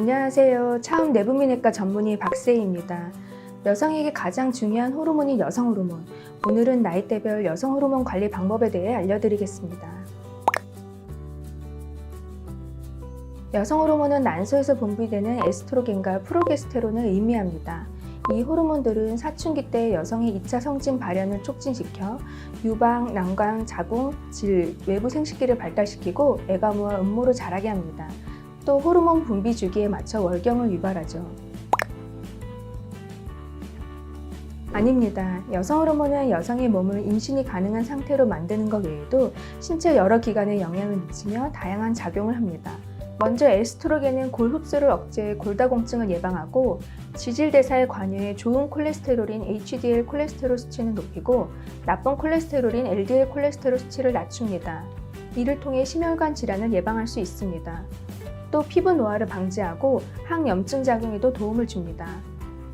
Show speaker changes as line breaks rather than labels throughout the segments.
안녕하세요. 차움 내분비내과 전문의 박세희입니다. 여성에게 가장 중요한 호르몬이 여성 호르몬. 오늘은 나이대별 여성 호르몬 관리 방법에 대해 알려드리겠습니다. 여성 호르몬은 난소에서 분비되는 에스트로겐과 프로게스테론을 의미합니다. 이 호르몬들은 사춘기 때 여성의 2차 성징 발현을 촉진시켜 유방, 난광, 자궁, 질, 외부 생식기를 발달시키고 애가무와 음모를 자라게 합니다. 또 호르몬 분비 주기에 맞춰 월경을 유발하죠. 아닙니다. 여성 호르몬은 여성의 몸을 임신이 가능한 상태로 만드는 것 외에도 신체 여러 기관에 영향을 미치며 다양한 작용을 합니다. 먼저 에스트로겐은 골 흡수를 억제해 골다공증을 예방하고 지질대사에 관여해 좋은 콜레스테롤인 HDL 콜레스테롤 수치는 높이고 나쁜 콜레스테롤인 LDL 콜레스테롤 수치를 낮춥니다. 이를 통해 심혈관 질환을 예방할 수 있습니다. 또 피부 노화를 방지하고 항염증 작용에도 도움을 줍니다.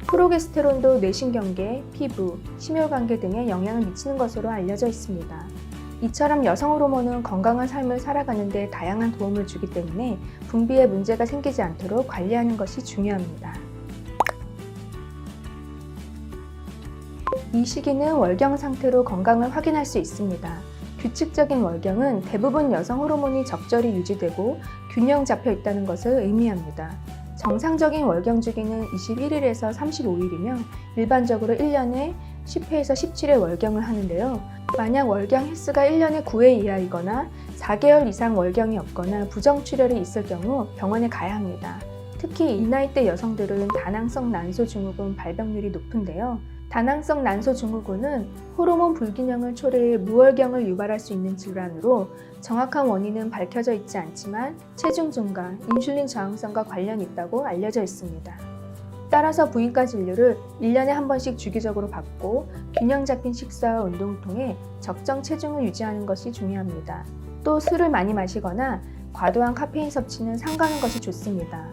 프로게스테론도 뇌신경계, 피부, 심혈관계 등에 영향을 미치는 것으로 알려져 있습니다. 이처럼 여성 호르몬은 건강한 삶을 살아가는 데 다양한 도움을 주기 때문에 분비에 문제가 생기지 않도록 관리하는 것이 중요합니다. 이 시기는 월경 상태로 건강을 확인할 수 있습니다. 규칙적인 월경은 대부분 여성 호르몬이 적절히 유지되고 균형 잡혀 있다는 것을 의미합니다. 정상적인 월경 주기는 21일에서 35일이며 일반적으로 1년에 10회에서 17회 월경을 하는데요. 만약 월경 횟수가 1년에 9회 이하이거나 4개월 이상 월경이 없거나 부정출혈이 있을 경우 병원에 가야 합니다. 특히 이 나이대 여성들은 다낭성 난소 증후군 발병률이 높은데요. 다낭성 난소 증후군은 호르몬 불균형을 초래해 무월경을 유발할 수 있는 질환으로 정확한 원인은 밝혀져 있지 않지만 체중 증가, 인슐린 저항성과 관련이 있다고 알려져 있습니다. 따라서 부인과 진료를 1년에 한 번씩 주기적으로 받고 균형 잡힌 식사와 운동을 통해 적정 체중을 유지하는 것이 중요합니다. 또 술을 많이 마시거나 과도한 카페인 섭취는 삼가는 것이 좋습니다.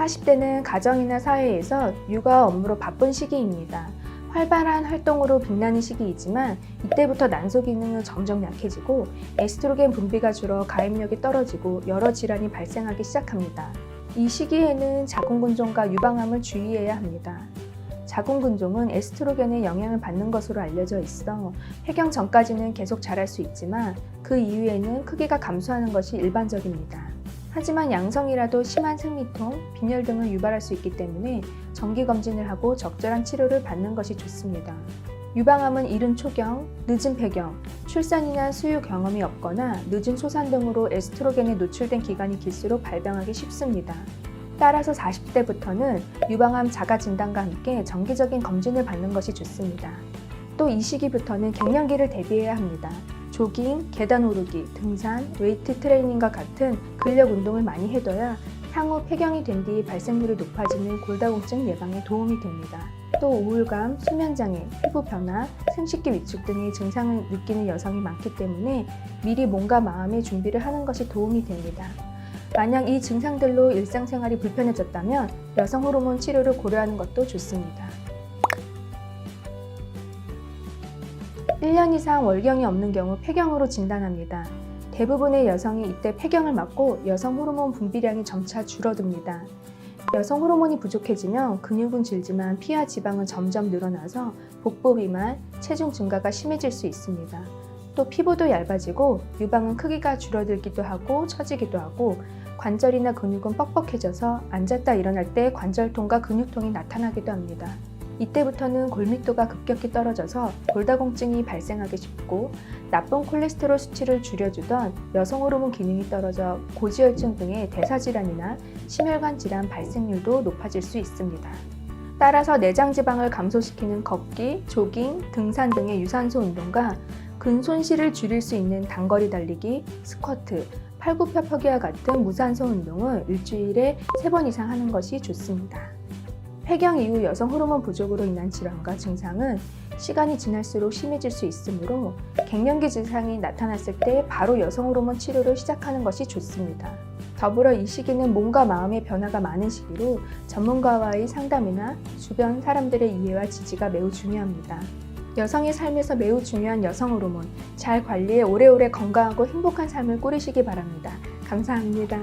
40대는 가정이나 사회에서 육아와 업무로 바쁜 시기입니다. 활발한 활동으로 빛나는 시기이지만 이때부터 난소 기능은 점점 약해지고 에스트로겐 분비가 줄어 가입력이 떨어지고 여러 질환이 발생하기 시작합니다. 이 시기에는 자궁근종과 유방암을 주의해야 합니다. 자궁근종은 에스트로겐의 영향을 받는 것으로 알려져 있어 폐경 전까지는 계속 자랄 수 있지만 그 이후에는 크기가 감소하는 것이 일반적입니다. 하지만 양성이라도 심한 생리통, 빈혈 등을 유발할 수 있기 때문에 정기검진을 하고 적절한 치료를 받는 것이 좋습니다. 유방암은 이른 초경, 늦은 폐경, 출산이나 수유 경험이 없거나 늦은 초산 등으로 에스트로겐에 노출된 기간이 길수록 발병하기 쉽습니다. 따라서 40대부터는 유방암 자가 진단과 함께 정기적인 검진을 받는 것이 좋습니다. 또 이 시기부터는 갱년기를 대비해야 합니다. 조깅, 계단 오르기, 등산, 웨이트 트레이닝과 같은 근력 운동을 많이 해둬야 향후 폐경이 된 뒤 발생률이 높아지는 골다공증 예방에 도움이 됩니다. 또 우울감, 수면장애, 피부 변화, 생식기 위축 등의 증상을 느끼는 여성이 많기 때문에 미리 몸과 마음의 준비를 하는 것이 도움이 됩니다. 만약 이 증상들로 일상생활이 불편해졌다면 여성 호르몬 치료를 고려하는 것도 좋습니다. 1년 이상 월경이 없는 경우 폐경으로 진단합니다. 대부분의 여성이 이때 폐경을 맞고 여성 호르몬 분비량이 점차 줄어듭니다. 여성 호르몬이 부족해지면 근육은 질지만 피와 지방은 점점 늘어나서 복부 비만, 체중 증가가 심해질 수 있습니다. 또 피부도 얇아지고 유방은 크기가 줄어들기도 하고 처지기도 하고 관절이나 근육은 뻑뻑해져서 앉았다 일어날 때 관절통과 근육통이 나타나기도 합니다. 이때부터는 골밀도가 급격히 떨어져서 골다공증이 발생하기 쉽고 나쁜 콜레스테롤 수치를 줄여주던 여성 호르몬 기능이 떨어져 고지혈증 등의 대사질환이나 심혈관 질환 발생률도 높아질 수 있습니다. 따라서 내장 지방을 감소시키는 걷기, 조깅, 등산 등의 유산소 운동과 근손실을 줄일 수 있는 단거리 달리기, 스쿼트, 팔굽혀펴기와 같은 무산소 운동을 일주일에 3번 이상 하는 것이 좋습니다. 폐경 이후 여성 호르몬 부족으로 인한 질환과 증상은 시간이 지날수록 심해질 수 있으므로 갱년기 증상이 나타났을 때 바로 여성 호르몬 치료를 시작하는 것이 좋습니다. 더불어 이 시기는 몸과 마음의 변화가 많은 시기로 전문가와의 상담이나 주변 사람들의 이해와 지지가 매우 중요합니다. 여성의 삶에서 매우 중요한 여성 호르몬, 잘 관리해 오래오래 건강하고 행복한 삶을 꾸리시기 바랍니다. 감사합니다.